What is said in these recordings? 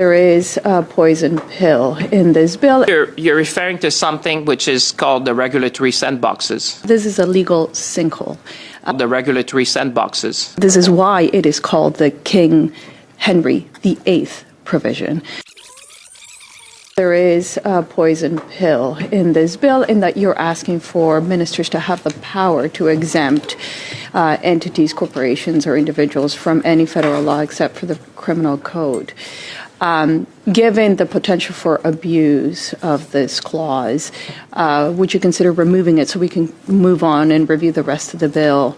There is a poison pill in this bill. You're referring to something which is called the regulatory sandboxes. This is a legal sinkhole. The regulatory sandboxes. This is why it is called the King Henry VIII provision. There is a poison pill in this bill in that you're asking for ministers to have the power to exempt entities, corporations, or individuals from any federal law except for the criminal code. Given the potential for abuse of this clause, would you consider removing it so we can move on and review the rest of the bill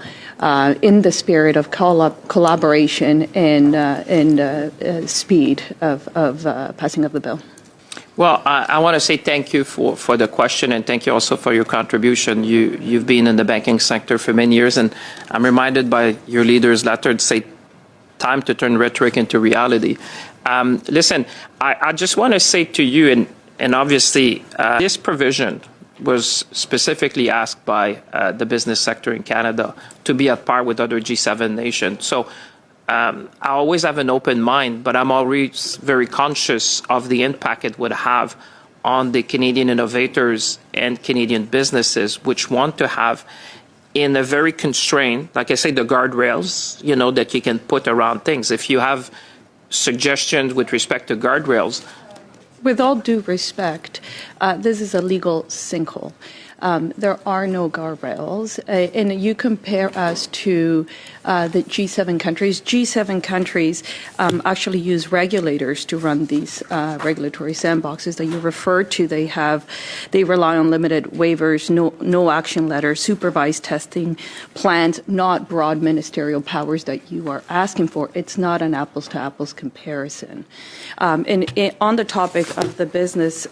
in the spirit of collaboration and speed of passing of the bill? Well, I want to say thank you for the question, and thank you also for your contribution. You've been in the banking sector for many years, and I'm reminded by your leader's letter to say time to turn rhetoric into reality. Listen, I just want to say to you, and obviously this provision was specifically asked by the business sector in Canada to be at par with other G7 nations. So I always have an open mind, but I'm always very conscious of the impact it would have on the Canadian innovators and Canadian businesses, which want to have in a very constrained, like I say, the guardrails, that you can put around things. If you have suggestions with respect to guardrails. With all due respect, this is a legal sinkhole. There are no guardrails, and you compare us to the G7 countries. G7 countries actually use regulators to run these regulatory sandboxes that you refer to. They rely on limited waivers, no action letters, supervised testing plans, not broad ministerial powers that you are asking for. It's not an apples to apples comparison. And on the topic of the business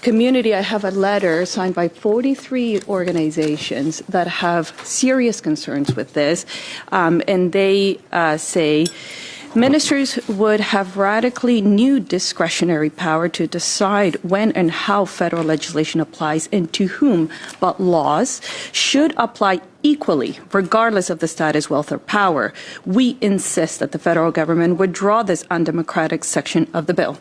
community, I have a letter signed by 43 organizations that have serious concerns with this, and they say ministers would have radically new discretionary power to decide when and how federal legislation applies and to whom, but laws should apply equally, regardless of the status, wealth, or power. We insist that the federal government withdraw this undemocratic section of the bill.